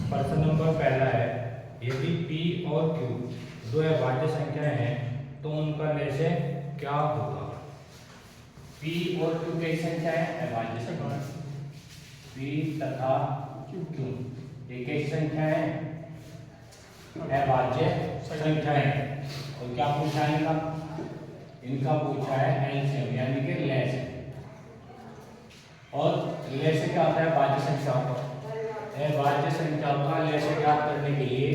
प्रश्न नंबर पहला है, यदि P और Q दो अभाज्य संख्याएं हैं तो उनका लय क्या होगा। P और Q कई संख्या है? अभाज्य संख्या। P तथा Q एक ही संख्या है, अभाज्य संख्या है। और क्या पूछा है इनका पूछा है एलसीएम यानी कि लय से। और लय से क्या होता है? अभाज्य संख्याओं का। अभाज्य संख्याओं का लय से ज्ञात करने के लिए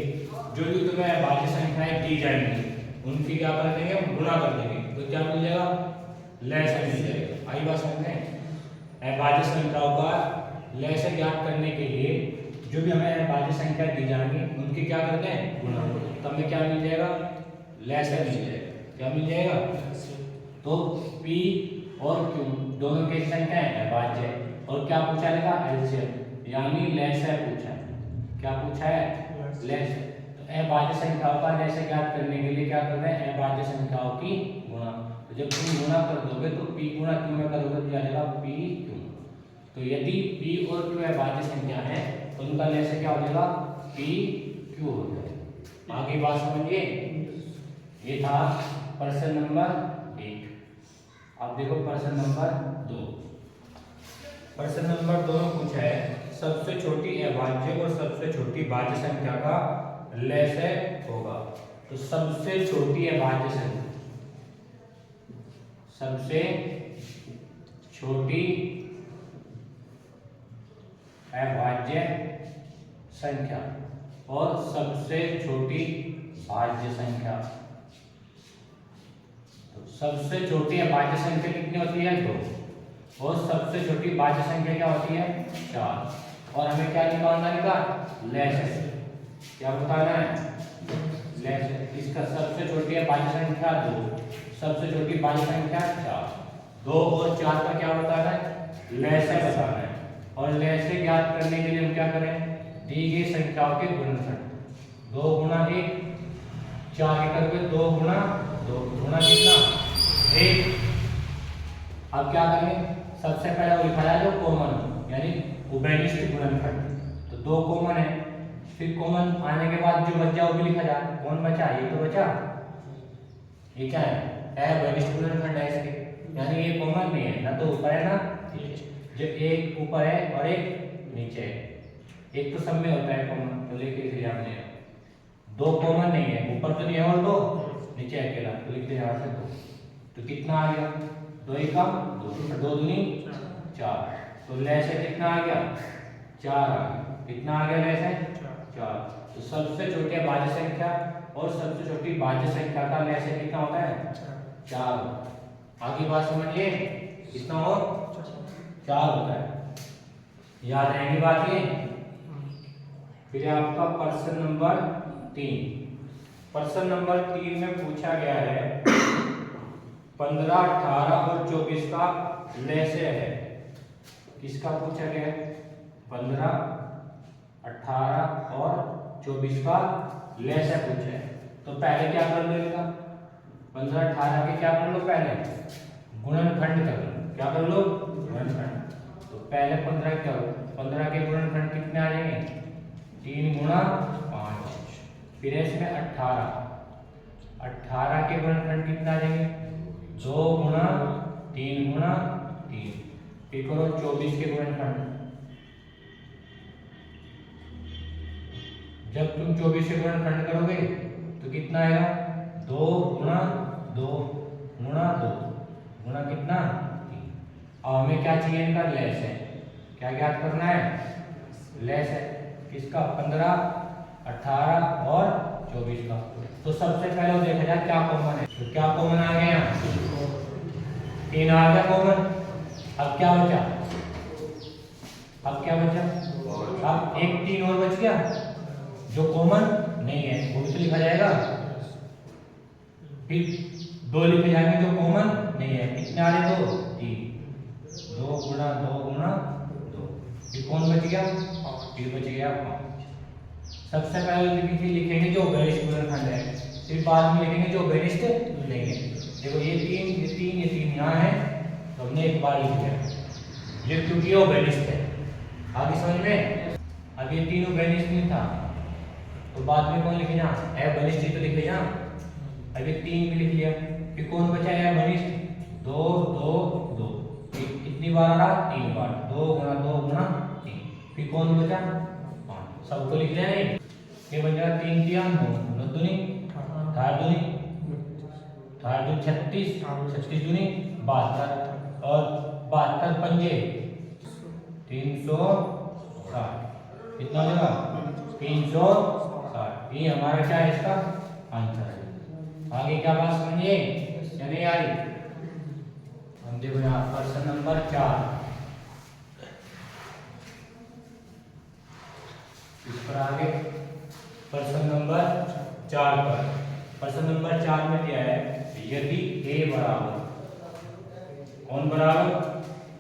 जो भी तुम्हें अभाज्य संख्याएं दी जाएंगी उनकी क्या कर देंगे? गुणा कर देंगे। तो क्या मिल जाएगा? लय से मिल जाएगा। आई बात समझ में? अभाज्य संख्याओं का लय से ज्ञात करने के लिए जो भी हमें अभाज्य संख्या दी जाएंगी उनकी क्या करते हैं? गुणा। तो हमें क्या मिल जाएगा? लय से मिल जाएगा। क्या मिल जाएगा? तो P और Q दोनों की संख्या है अभाज्य। और क्या पूछा है? एलसीएम यानी लय से पूछा है। क्या पूछा है? लय से। तो अभाज्य संख्याओं का लय से ज्ञात करने के लिए क्या करना है? अभाज्य संख्याओं की गुणा। तो जब तुम गुणा कर दोगे तो P गुणा Q में करोगे तो आ जाएगा PQ। तो यदि P और Q अभाज्य संख्या है तो उनका लय से क्या हो जाएगा? PQ हो जाएगा। आगे बात समझिए। ये था प्रश्न नंबर 1। अब देखो प्रश्न नंबर 2। प्रश्न नंबर 2 में पूछा है, सबसे छोटी अभाज्य और सबसे छोटी भाज्य संख्या का लय से होगा। तो सबसे छोटी अभाज्य संख्या, सबसे छोटी अभाज्य संख्या और सबसे छोटी भाज्य संख्या। तो सबसे छोटी अभाज्य संख्या कितनी होती है? 2। और सबसे छोटी भाज्य संख्या क्या होती है? 4। और हमें क्या निकालना है? लय से। क्या बताना है? लय से। इसका सबसे छोटी भाज्य संख्या 2, सबसे छोटी भाज्य संख्या 4। 2 और 4 का क्या बताना है? लय से बताना है। और लय से ज्ञात करने के लिए हम क्या करें? दी गई संख्याओं के गुणनखंड 2 गुणा 1, 4 के करके 2 गुणा 2 गुणा कितना? 1। अब क्या करें? सबसे पहले वो लिखा जाए जो कॉमन यानी उभयनिष्ठ गुणनखंड। तो 2 कॉमन है, फिर कॉमन आने के बाद जो बचा वो भी लिखा जाए। कौन बचा? ये तो बचा। ये क्या है? अवयनिष्ठ गुणनखंड है इसके, यानी ये कॉमन नहीं है, ना तो ऊपर है ना जो एक ऊपर है और एक नीचे है। एक तो सब में होता है कॉमन, तो लेके इसे ध्यान देना। 2 कॉमन नहीं है, ऊपर तो नहीं है और 2 नीचे अकेला, तो लिखते हैं यहाँ से 2। तो कितना आ गया? 2 एकम 2, 2 दूनी 4। तो लय से कितना आ गया? 4 आ गया। कितना आ गया लय से? 4। तो सबसे छोटी अभाज्य संख्या और सबसे छोटी भाज्य संख्या का लय से कितना होता है? 4। आगे बात समझिए। कितना हो? 4 होता है। याद रहेगी बात ये। फिर आपका प्रश्न नंबर 3। प्रश्न नंबर 3 में पूछा गया है 15, 18 और 24 का लय से है। किसका पूछा गया है? 15, 18 और 24 का लय से पूछा है। तो पहले क्या कर लो इनका? 15, 18 के क्या कर लो? पहले गुणनखंड कर लो। क्या कर लो? गुणनखंड। तो पहले 15 करो। 15 के गुणनखंड कितने आ जाएंगे? 3 गुणा 5। फिर इसमें 18, 18 के गुणनखंड कितना आ जाएंगे? 2 गुणा 3 गुणा 3। फिर करो 24 के गुणनखंड। जब तुम 24 के गुणनखंड करोगे तो कितना आएगा? 2 गुणा 2 गुणा 2 गुणा कितना? 3। अब हमें क्या चाहिए? इनका लय से। क्या ज्ञात करना है? लय से। किसका? 15, 18 और 24 का। तो सबसे पहले देखा जाए क्या कॉमन है। तो क्या कॉमन आ गया? 3 आ गया कॉमन। अब क्या बचा? अब क्या बचा? अब एक 3 और बच गया जो कॉमन नहीं है, वो भी तो लिखा जाएगा। फिर 2 लिखे जाएंगे जो कॉमन नहीं है। कितने आ रहे? 2, 3। 2 गुणा 2 गुणा 2। फिर कौन बच गया? फिर बच गया 5। सबसे पहले लिखेंगे जो उभयनिष्ठ गुणनखंड है, फिर बाद में लिखेंगे जो उभयनिष्ठ नहीं है। देखो ये 3, ये 3, ये 3 यहाँ है, तो हमने एक बार लिख दिया ये क्योंकि ये उभयनिष्ठ है। आगे समझ में? अब अब ये तीनों बेनिस्ट नहीं था तो बाद में कौन लिखे ना ए बनिष्ठ तो लिखे ना। अब ये 3 भी लिख लिया, फिर कौन बचा है बनिष्ठ 2 2 2, कितनी बार आ रहा 3 बार, 2 गुना 2 गुना 3, फिर कौन बचा 5, सबको लिख लिया नहीं। ये बन जाएगा 3 3 9 दूनी 18 दूनी 36 36 दूनी 72 और 72 पंजे 360, कितना हो जाएगा 360। ये हमारा क्या है इसका आंसर है। आगे क्या बात समझिए या नहीं आई। हम देखो यहाँ प्रश्न नंबर 4 इस पर आगे प्रश्न नंबर 4 पर, प्रश्न नंबर 4 में क्या है, यदि a बराबर कौन बराबर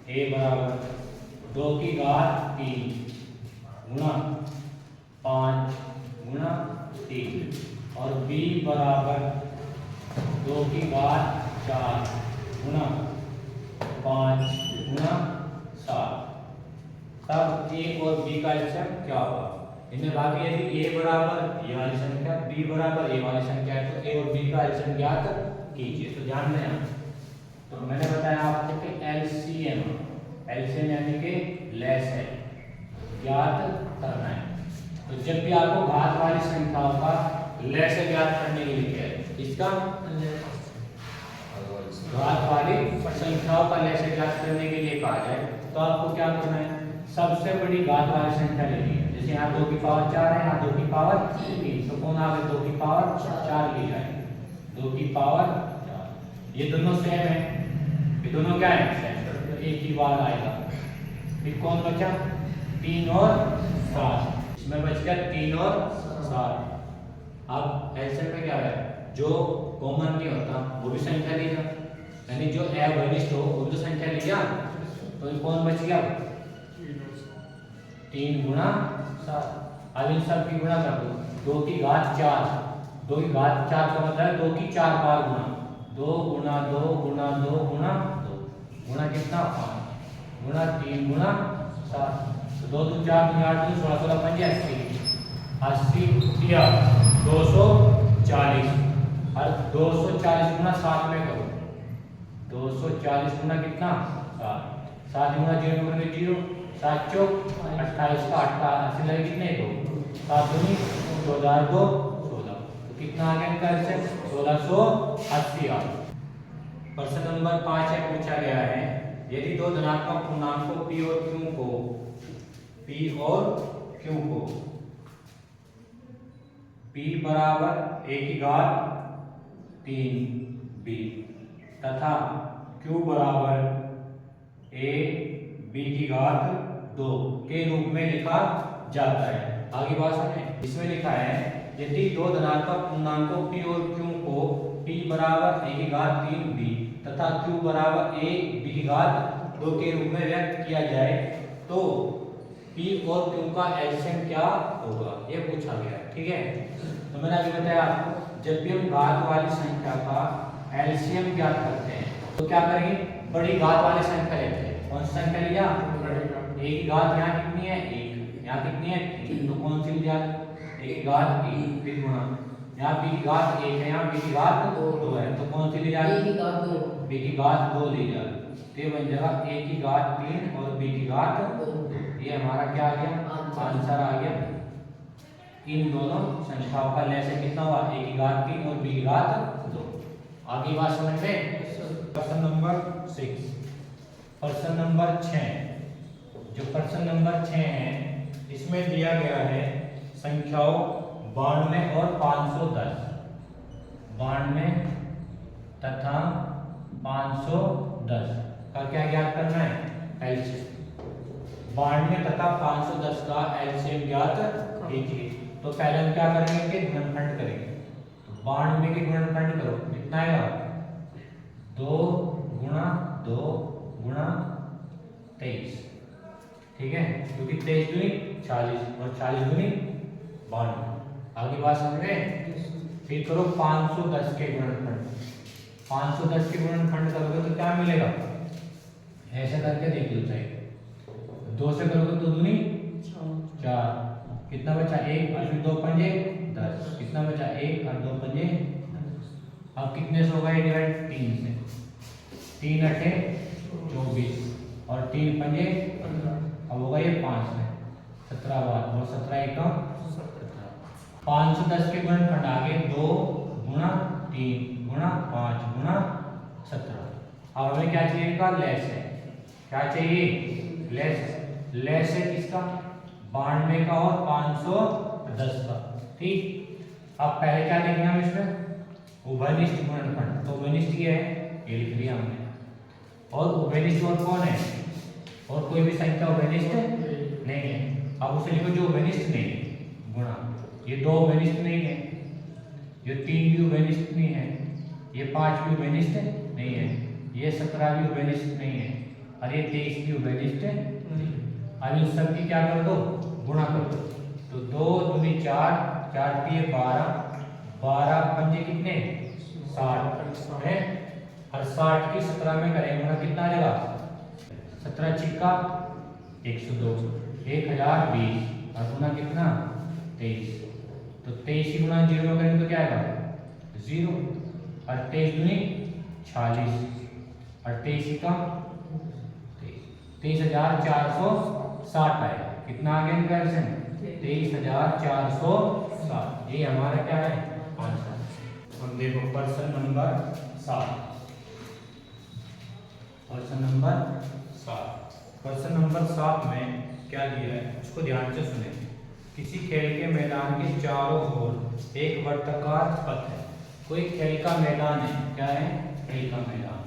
a बराबर 2 की घात 3 गुना 5 गुना 3 और b बराबर 2 की घात 4 गुना 5 गुना 7, तब a और b का एलसीएम क्या होगा। इनमें बाकी यदि a बराबर ये वाली संख्या b बराबर a वाली संख्या है तो a और b का एलसीएम ज्ञात कीजिए। तो ध्यान दें, तो मैंने बताया आपको कि एलसीएम एलसीएम यानी कि लेस है ज्ञात करना है। तो जब भी आपको घात वाली संख्याओं का लेस ज्ञात करने के लिए क्या है, इसका घात वाली संख्याओं का लेस ज्ञात करने के लिए कहा जाए तो आपको क्या करना है, सबसे बड़ी घात वाली संख्या लेनी है। जैसे यहाँ 2 की पावर 4 है, यहाँ 2 की पावर 3, तो कौन आ गया 2 की पावर 4 ली जाए, 2 की पावर 4। ये दोनों सेम है, ये दोनों क्या है सेम, तो एक ही बार आएगा। फिर कौन बचा 3 और 7, इसमें बच गया 3 और 7। अब एलसीएम में क्या है, जो कॉमन नहीं होता वो भी संख्या लेगा, यानी जो अवनिष्ठ हो वो भी तो संख्या लिया, तो कौन बच गया 3 गुना 7। अब इन सब की गुणा कर दो, 2 की घात 4, 2 की घात 4 का मतलब है 2 की 4 बार गुणा, 2 गुना 2 गुना 2 गुना 2 गुना कितना 5 गुना 3 गुना 7, तो 2 2 4 2 8 2 16 16 5 80 80 या 240 और 240 गुना 7 में करो, 240 गुना कितना 7, 7 गुना 0 गुना 0 7 चौक 28 का 88 लगे कितने दो 7 दूनी 14 2 16, तो कितना आ गया इनका आंसर 1680 आ। प्रश्न नंबर 5 है, पूछा गया है यदि दो धनात्मक पूर्णांकों p और q को p बराबर a की घात 3b तथा q बराबर a b की घात 2 के रूप में लिखा जाता है। आगे बात समझें, इसमें लिखा है यदि दो धनात्मक पूर्णांकों p और q को p बराबर a की घात 3b तथा q बराबर a b की घात 2 के रूप में व्यक्त किया जाए तो p और q का एलसीएम क्या होगा, ये पूछा गया है। ठीक है, तो मैंने अभी बताया आपको जब भी हम घात वाली संख्या का एलसीएम ज्ञात करते हैं तो क्या करेंगे, बड़ी घात वाली संख्या लेते हैं। कौन सी संख्या लिया, a की घात यहाँ कितनी है 1, यहाँ कितनी है 3, तो कौन सी लिया a की घात 3, फिर गुणा यहाँ b की घात 1 है, यहाँ b की घात 2 है, तो कौन सी ली जाएगी b की घात 2 ली जाएगी, तो ये बन जाएगा a की घात 3 और b की घात 2। ये हमारा क्या आ गया आंसर आ गया। इन दोनों संख्याओं का लेसे कितना हुआ a की घात 3 और b की घात 2। आगे बात समझ में। प्रश्न नंबर 6, प्रश्न नंबर 6, जो प्रश्न नंबर 6 है इसमें दिया गया है संख्याओं 92 और 510, 92 तथा 510 का क्या ज्ञात करना है एलसीएम। 92 तथा 510 का एलसीएम ज्ञात कीजिए। तो पहले हम क्या करेंगे कि गुणनखंड करेंगे, तो 92 के गुणनखंड करो, कितना आएगा 2 गुणा 2 गुणा 23, ठीक है, क्योंकि 23 दूनी 40 और 40 दूनी 92। आगे बात समझ में। फिर करो 510 के गुणनखंड, 510 के गुणनखंड करोगे तो क्या मिलेगा, ऐसे करके देख लो चाहिए, 2 से करोगे तो दूनी 4 कितना बचा 1 और फिर 2 पंजे 10, कितना बचा 1 और 2 पंजे 10। अब कितने से होगा ये डिवाइड 3 से, 3 अठे 24 और 3 पंजे 15। अब होगा ये 5 में 17 बार और 17 एकम 17। 510 के गुणनखंड आगे 2 गुणा 3 गुणा 5 गुणा 17। अब हमें क्या चाहिए इनका लेस है, क्या चाहिए लेस। लेस है किसका 92 का और 510 का। ठीक, अब पहले क्या देखना हम इसमें उभयनिष्ठ गुणनखंड, तो उभयनिष्ठ ये है, ये लिख लिया हमने। और उभयनिष्ठ और कौन है, और कोई भी संख्या उभयनिष्ठ नहीं है। अब उसे लिखो जो उभयनिष्ठ नहीं है गुणा, ये 2 उभयनिष्ठ नहीं है, ये 3 भी उभयनिष्ठ नहीं है, ये 5 भी उभयनिष्ठ नहीं है, ये 17 भी उभयनिष्ठ नहीं है और ये 23 भी उभयनिष्ठ नहीं। अब इन सब की क्या कर दो गुणा कर दो, तो 2 दूनी 4, 4 तिये 12, 12 पंजे कितने 60 है, और 60 की 17 में करेंगे गुणा कितना आ जाएगा 17 छिक्का 102, 1020 और गुणा कितना 23, तो 23 की गुणा 0 में करेंगे तो क्या आएगा 0 और 23 दूनी 46 और 23 का 23,460 आएगा। कितना आ गया इनका आंसर 23,460। ये हमारा क्या है आंसर। हम देखो प्रश्न नंबर 7, प्रश्न नंबर 7। प्रश्न नंबर 7 में क्या दिया है उसको ध्यान से सुने। किसी खेल के मैदान के चारों ओर एक वर्गाकार पथ है। कोई खेल का मैदान है, क्या है खेल का मैदान,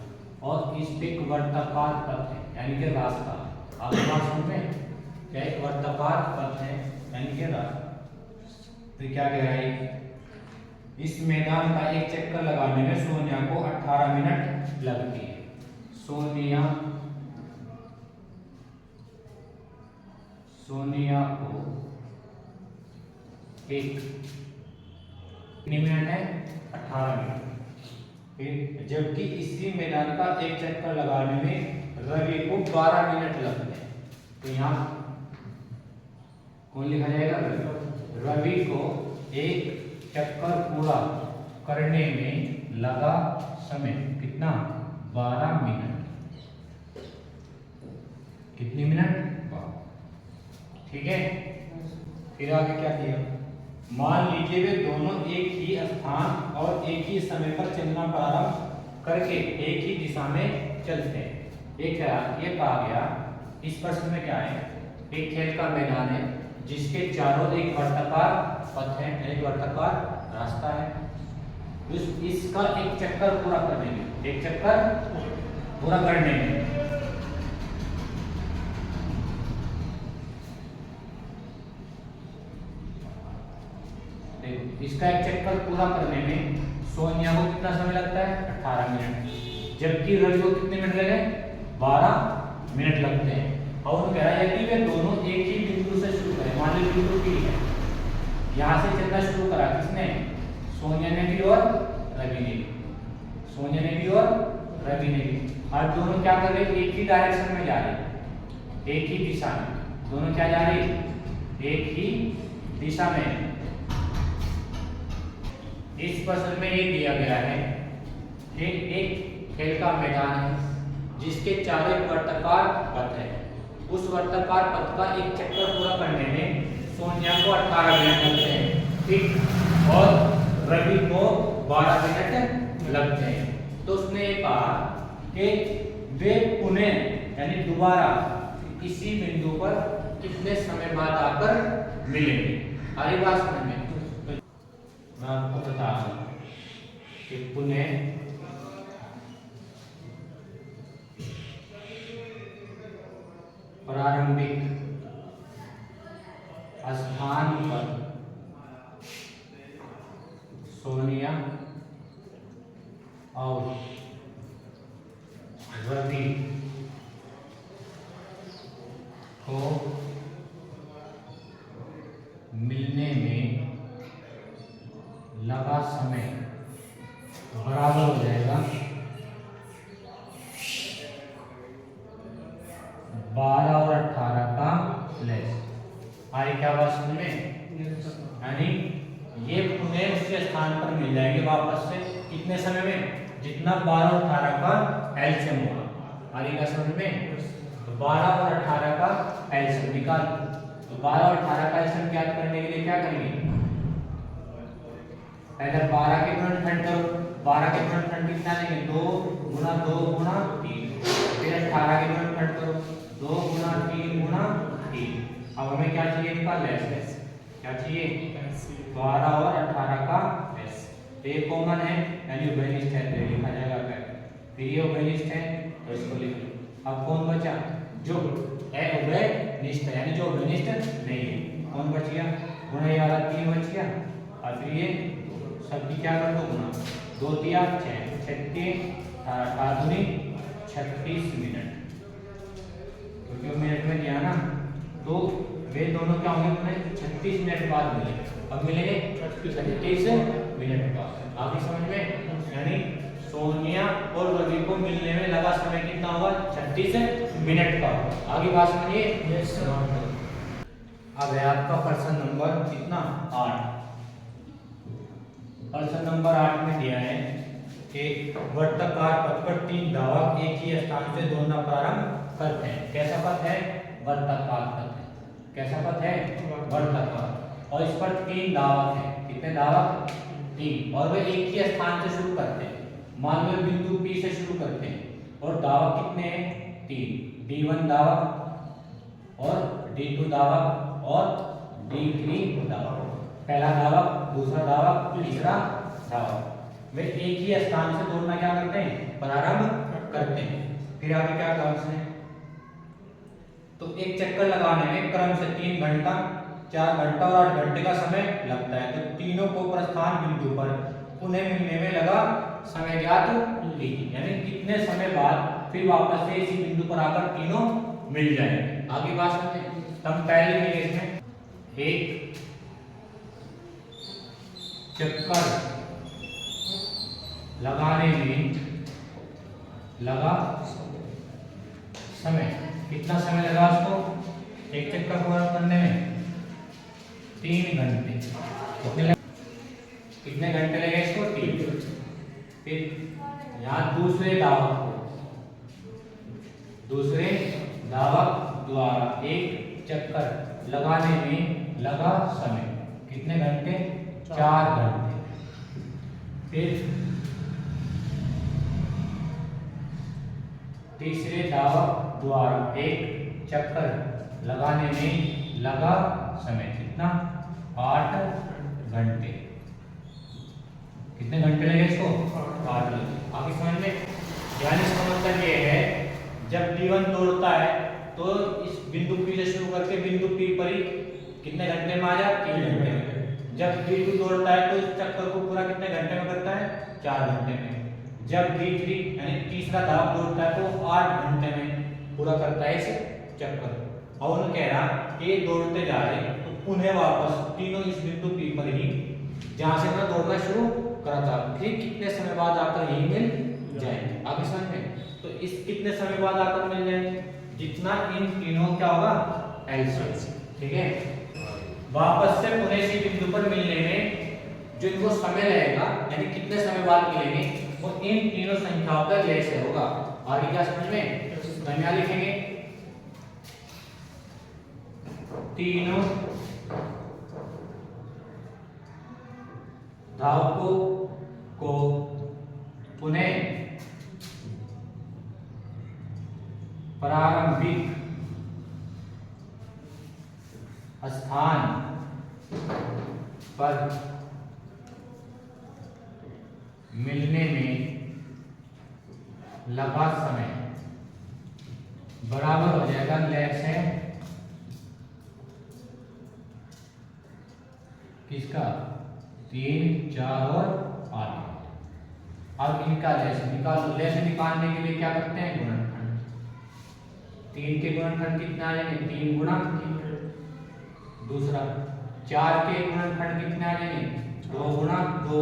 और इस पे एक वर्गाकार पथ है यानी कि रास्ता। आप बात में क्या एक वर्गाकार पथ है यानी कि रास्ता। तो क्या कह रहा है, इस मैदान का एक चक्कर लगाने में सोनिया को 18 मिनट लगती है। सोनिया को एक कितने मिनट है 18 मिनट। फिर जबकि इसी मैदान का एक चक्कर लगाने में रवि को 12 मिनट लगते हैं। तो यहाँ कौन लिखा जाएगा रवि को एक चक्कर पूरा करने में लगा समय कितना 12 मिनट। कितने मिनट 12। ठीक है, फिर आगे क्या किया, मान लीजिए वे दोनों एक ही स्थान और एक ही समय पर चलना प्रारंभ करके एक ही दिशा में चलते हैं। ये कहा गया इस प्रश्न में क्या है, एक खेल का मैदान है जिसके चारों एक वर्गाकार पथ है, एक वर्गाकार रास्ता है। इसका एक चक्कर पूरा करने में, एक चक्कर पूरा करने में इसका एक चक्कर पूरा करने में सोनिया को कितना समय लगता है 18 मिनट, जबकि रवि को कितने मिनट लगे 12 मिनट लगते हैं। और वो कह रहा है कि वे दोनों एक ही बिंदु से शुरू करें। मान लीजिए बिंदु P है, यहाँ से चलना शुरू करा किसने सोनिया ने भी और रवि ने भी, सोनिया ने भी और रवि ने भी। और दोनों क्या कर रहे एक ही डायरेक्शन में जा रहे, एक ही दिशा में, दोनों क्या जा रहे एक ही दिशा में। इस प्रश्न में ये दिया गया है कि एक खेल का मैदान है जिसके चारों एक वर्गाकार पथ है। उस वर्गाकार पथ का एक चक्कर पूरा करने में सोनिया को 18 मिनट लगते हैं, ठीक, और रवि को 12 मिनट लगते हैं। तो उसने ये कहा कि वे पुनः यानी दोबारा इसी बिंदु पर कितने समय बाद आकर मिलेंगे। आगे बात समझ में, मैं आपको बता रहा हूं कि पुनः प्रारंभिक स्थान पर सोनिया और रवि को मिलने में लगा समय बराबर हो जाएगा 12 और 18 का लेस। आगे क्या बात समझ में, स्थान पर मिल जाएंगे वापस से। कितने समय में? जितना 12 और 18 का एलसीएम होगा। आ रही क्या समझ में? तो 12 और 18 का एलसीएम निकाल। तो 12 और 18 का एलसीएम ज्ञात करने के लिए क्या करेंगे? पहले 12 के गुणनखंड करो। 12 के गुणनखंड कितना लेंगे? 2 गुणा 2 गुणा 3। फिर 18 के गुणनखंड करो। 2 गुणा 3 गुणा 3। अब हमें क्या चाहिए? इनका लेस। क्या चाहिए? 12 और 18 का लेस। तो ये कॉमन है यानी उभयनिष्ठ है, तो लिखा जाएगा फिर। फिर ये उभयनिष्ठ है तो इसको लिख लो। अब कौन बचा? जो उभयनिष्ठ है यानी जो उभयनिष्ठ नहीं है। कौन बच गया? गुणा ये वाला 3 बच गया और फिर ये सबकी क्या कर दो? गुणा। 2 3 6 36 18 दूनी 36 मिनट, क्योंकि मिनट में दिया ना, तो वे दोनों क्या होंगे? अपने 36 मिनट बाद मिले। अब मिलेंगे 36 मिनट बाद। आगे समझ में? यानी सोनिया और रवि को मिलने में लगा समय कितना होगा? 36 मिनट का। आगे बात समझिए। अब है आपका प्रश्न नंबर कितना? 8। प्रश्न नंबर 8 में दिया है कि वर्तकार पथ पर 3 धावक एक ही स्थान से दौड़ना प्रारंभ करते हैं। कैसा पथ है? वर्तकार पथ है। कैसा पथ है? वर्तकार। और इस पर 3 धावक हैं। कितने धावक? 3। और वे एक ही स्थान से शुरू करते हैं। मान लो बिंदु P से शुरू करते हैं और धावक कितने हैं? 3। D1 धावक और D2 धावक और D3 धावक। पहला धावक, दूसरा धावक, तीसरा धावक। वे एक ही स्थान से दौड़ना क्या करते हैं? प्रारंभ करते हैं। फिर आगे क्या कहा उसने? तो एक चक्कर लगाने में क्रम से 3 घंटा, 4 घंटा और 8 घंटे का समय लगता है। तो तीनों को प्रस्थान बिंदु पर उन्हें मिलने में लगा समय ज्ञात कीजिए। यानी कितने समय बाद फिर वापस से इसी बिंदु पर आकर तीनों मिल जाएंगे। आगे बात करते हैं। हम पहले लिखेंगे इसमें एक चक्कर लगाने में लगा समय। कितना समय लगा उसको? एक चक्कर पूरा करने में 3 घंटे। कितने घंटे लगे इसको? 3। फिर यहाँ दूसरे धावक द्वारा एक चक्कर लगाने में लगा समय। कितने घंटे? 4 घंटे। फिर तीसरे धावक द्वारा एक चक्कर लगाने में लगा समय कितना? 8 घंटे। कितने घंटे लगे इसको? 8 लगे। आगे समझ में? यानी इसका मतलब ये है जब D1 दौड़ता है तो इस बिंदु P से शुरू करके बिंदु P पर ही कितने घंटे में आ जाए? 3 घंटे में। जब D2 दौड़ता है तो इस चक्कर को पूरा कितने घंटे में करता है? 4 घंटे में। जब D3 यानी तीसरा धावक दौड़ता है तो 8 घंटे में पूरा करता है इस चक्कर। और उन्होंने कह रहा कि दौड़ते जा रहे तो उन्हें वापस तीनों इस बिंदु P पर ही जहां से उन्होंने दौड़ना शुरू करा था फिर कितने समय बाद आकर यही मिल जाएंगे। आगे समझ में? तो इस कितने समय बाद आकर मिल जाएंगे? जितना इन तीनों क्या होगा? एलसीएम। ठीक है। वापस से पुनः इसी बिंदु पर मिलने में जो इनको समय लगेगा यानी कितने समय बाद मिलेंगे वो इन तीनों संख्याओं का लेस होगा। आगे क्या समझ में? क्या लिखेंगे? तीनों धावकों को पुनः प्रारंभिक स्थान पर मिलने में लगा समय बराबर हो जाएगा लेस है किसका? 3, 4 और 8। अब इनका लेस निकालो। लेस निकालने के लिए क्या करते हैं? गुणनखंड। 3 के गुणनखंड कितना आ जाएंगे? 3 गुणा 3। दूसरा 4 के गुणनखंड कितने आ जाएंगे? 2 गुणा 2।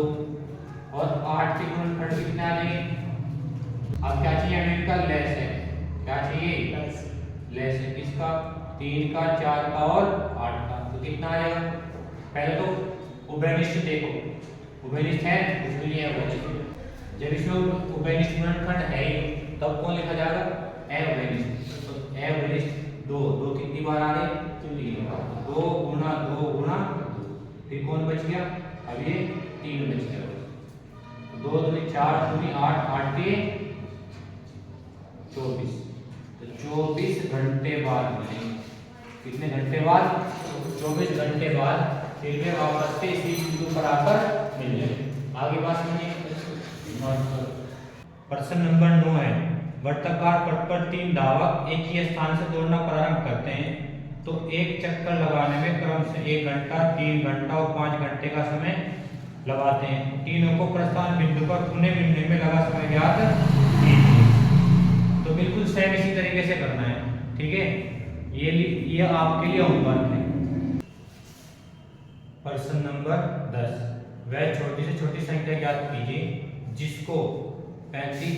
और 8 के गुणनखंड कितने आ जाएंगे? अब क्या चाहिए हमें? इनका लेस है। क्या चाहिए? लेस है किसका? 3 का, 4 का और 8 का। तो कितना आएगा? पहले तो उभयनिष्ठ देखो। उभयनिष्ठ है, कुछ भी नहीं है उभयनिष्ठ। जब इसमें उभयनिष्ठ गुणनखंड है ही तब कौन लिखा जाएगा, अउभयनिष्ठ। तो अउभयनिष्ठ दो दो कितनी बार आ रही, 3 बार, 2 गुणा 2 गुणा 2, फिर कौन बच गया, अब ये 3 बच गया, 2 दूनी 4 दूनी 8, 8 के 24, तो 24 घंटे बाद मिलेंगे। कितने घंटे बाद, 24 घंटे बाद फिर वे वापस से इसी बिंदु पर आकर मिल जाएंगे। आगे बात सुनिए। प्रश्न नंबर 9 है, वर्ताकार पथ पर 3 धावक एक ही स्थान से दौड़ना प्रारंभ करते हैं तो एक चक्कर लगाने में क्रम से 1 घंटा, 3 घंटा और 5 घंटे का समय लगाते हैं। तीनों को प्रस्थान बिंदु पर पुनः मिलने में लगा समय ज्ञात कीजिए। तो बिल्कुल सेम इसी तरीके से करना है, ठीक है। ये आपके लिए होमवर्क है। प्रश्न नंबर 10, वह छोटी से छोटी संख्या ज्ञात कीजिए जिसको 35,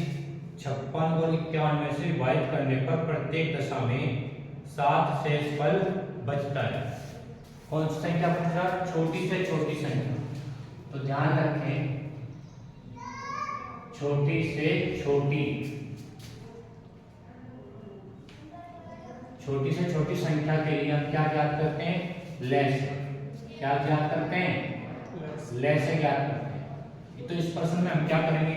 56 और 91 से विभाजित करने पर प्रत्येक दशा में 7 शेषफल बचता है। कौन सी संख्या पूछ रहा, छोटी से छोटी संख्या। तो ध्यान रखें, छोटी से छोटी, छोटी से छोटी संख्या के लिए हम क्या ज्ञात करते हैं, लय से। क्या ज्ञात करते हैं, लय से ज्ञात करते हैं। तो इस प्रश्न में हम क्या करेंगे,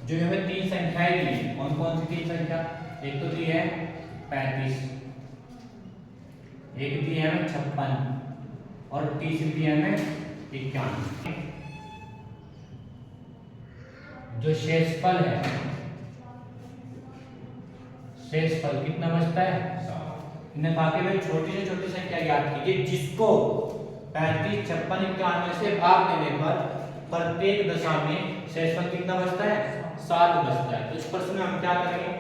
जो हमें 3 संख्याएं दी हैं, कौन कौन सी 3 संख्या, एक तो दी है 35, एक दी है हमें 56 और तीसरी दी है हमें 91। जो शेषफल है, शेषफल कितना बचता है, 7। इन्हें कहा कि भाई छोटी से छोटी संख्या ज्ञात कीजिए जिसको 35, 56, 91 से भाग देने पर प्रत्येक दशा में शेषफल कितना बचता है, 7 बचता है। तो इस प्रश्न में हम क्या करेंगे,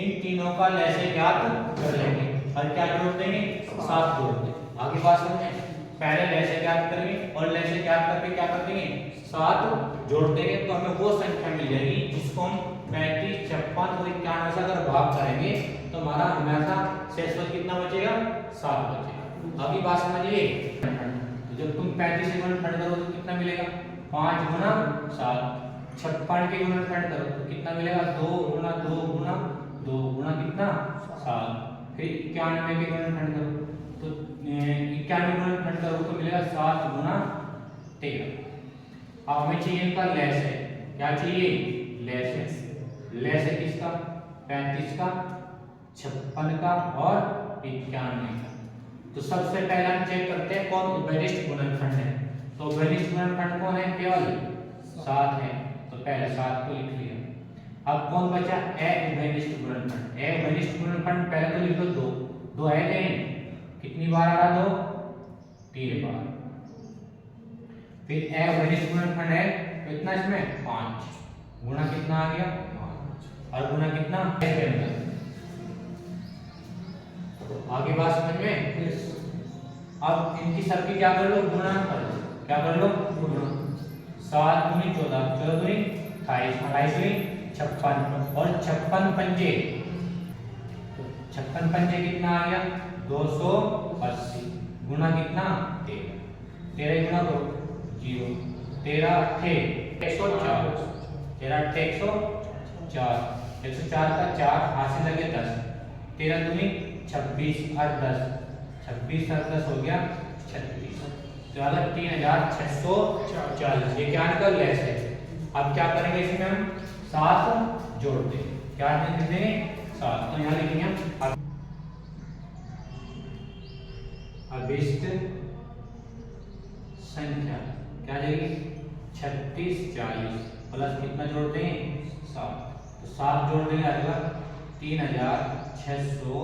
इन तीनों का लय से ज्ञात कर लेंगे और क्या जोड़ देंगे, 7 जोड़ देंगे। आगे बात समझें, पहले लय से ज्ञात करेंगे और लय से ज्ञात करके क्या कर देंगे, 7 जोड़ देंगे। तो हमें वो संख्या मिल जाएगी जिसको हम 35, 56 और 91 से अगर भाग करेंगे तो हमारा हमेशा शेषफल कितना बचेगा, 7 बचेगा। अभी बात समझिए, तो जब तुम 35 से गुणनखंड करो तो कितना मिलेगा, 5 गुना 7। 56 के गुणनखंड करो तो कितना मिलेगा, 2 गुना 2 गुना 2 गुना कितना, 7। फिर 91 के गुणनखंड करो तो 91 गुणनखंड करो तो मिलेगा 7 गुना 13। अब हमें चाहिए इनका लय से, क्या चाहिए, लय से। लय से किसका, 35 का, 56 का और 91 का। तो सबसे पहले हम चेक करते हैं कौन उभयनिष्ठ गुणनखंड है। तो उभयनिष्ठ गुणनखंड कौन है, केवल 7 है, तो पहले 7 को लिख लिया। अब कौन बचा, अउभयनिष्ठ गुणनखंड। अउभयनिष्ठ गुणनखंड पहले तो लिख लो 2 है नहीं, कितनी बार आ रहा, 2, 3 बार। फिर अउभयनिष्ठ गुणनखंड है तो इतना इसमें 5, गुणा कितना आ गया 5 और गुणा कितना के अंदर। आगे बात समझ में। अब इनकी सबकी क्या कर लो, गुणा कर लो। क्या कर लो, गुणा। 7 दूनी 14, 14 दूनी 28, 28 दूनी 56 और 56 पंजे, तो 56 पंजे कितना आ गया, 280 गुणा कितना 13, 13 गुणा करो 0, 13 अट्ठे 104, 13 अट्ठे 104, 104 का 4 हाथ से लगे 10, 13 दूनी 26 और 10, 26 और 10 हो गया 36, तो आ गया 3640। ये क्या निकल लय है। अब क्या करेंगे, इसमें हम 7 जोड़ देंगे। क्या लिख देंगे, 7। तो यहाँ लिखेंगे हम अभिष्ट संख्या, क्या जाएगी 36, 40 प्लस कितना जोड़ देंगे, 7। तो 7 जोड़ देंगे, आ जाएगा 3640।